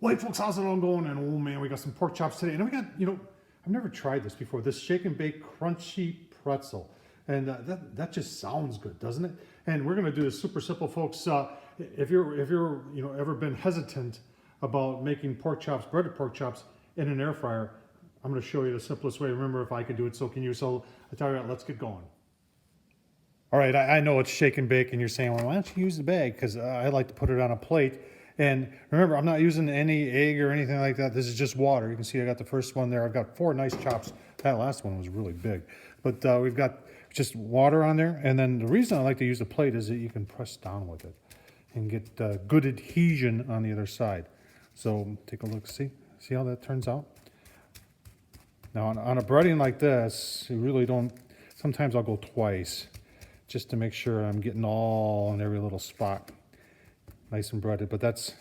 Well, hey folks, how's it all going? And oh man, we got some pork chops today. And we got, I've never tried this before. This shake and bake crunchy pretzel. And that just sounds good, doesn't it? And we're gonna do this super simple, folks. If you're ever been hesitant about making pork chops, breaded pork chops in an air fryer, I'm gonna show you the simplest way. Remember, if I can do it, so can you. So I tell you what, let's get going. All right, I know it's shake and bake, and you're saying, well, why don't you use the bag? Because I like to put it on a plate. And remember, I'm not using any egg or anything like that. This is just water. You can see I got the first one there. I've got 4 nice chops. That last one was really big. But we've got just water on there. And then the reason I like to use the plate is that you can press down with it and get good adhesion on the other side. So take a look, see how that turns out? Now on a breading like this, you really don't, sometimes I'll go twice just to make sure I'm getting all in every little spot. Nice and breaded, but that's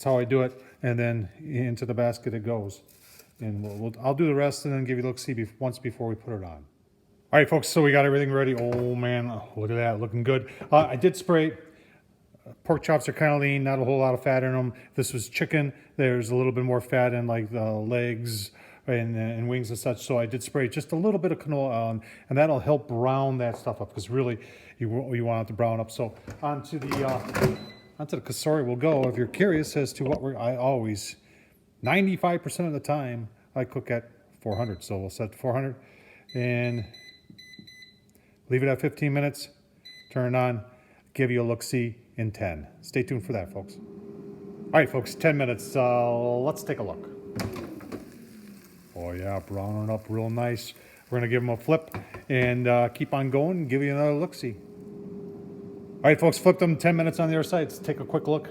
how I do it. And then into the basket it goes. And I'll do the rest and then give you a look-see once before we put it on. All right, folks, so we got everything ready. Oh man, look at that, looking good. I did spray. Pork chops are kind of lean, not a whole lot of fat in them. If this was chicken, there's a little bit more fat in like the legs and wings and such. So I did spray just a little bit of canola on, and that'll help brown that stuff up, because really you want it to brown up. So onto the Cosori we'll go. If you're curious as to what I always, 95% of the time, I cook at 400. So we'll set 400 and leave it at 15 minutes, turn it on, give you a look-see in 10. Stay tuned for that, folks. All right, folks, 10 minutes. Let's take a look. Oh yeah, browning up real nice. We're gonna give them a flip and keep on going and give you another look-see. All right, folks, flip them 10 minutes on the other side. Let's take a quick look.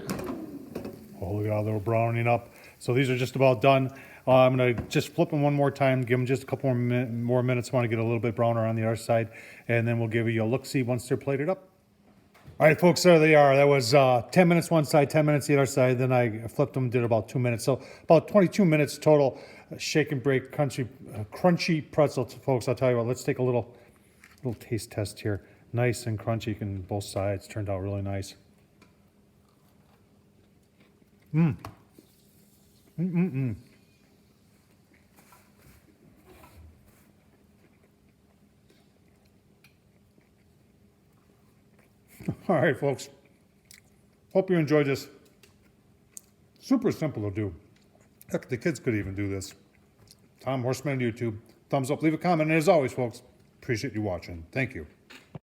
Oh, look at how they're browning up. So these are just about done. I'm gonna just flip them one more time, give them just a couple more minutes. I wanna get a little bit browner on the other side, and then we'll give you a look-see once they're plated up. All right, folks, there they are. That was 10 minutes one side, 10 minutes the other side. Then I flipped them, did about 2 minutes. So about 22 minutes total. Shake and bake crunchy pretzel, folks. I'll tell you what, let's take a little taste test here. Nice and crunchy on both sides. Turned out really nice. All right, folks. Hope you enjoyed this. Super simple to do. Heck, the kids could even do this. Tom Horseman on YouTube. Thumbs up, leave a comment. And as always, folks, appreciate you watching. Thank you.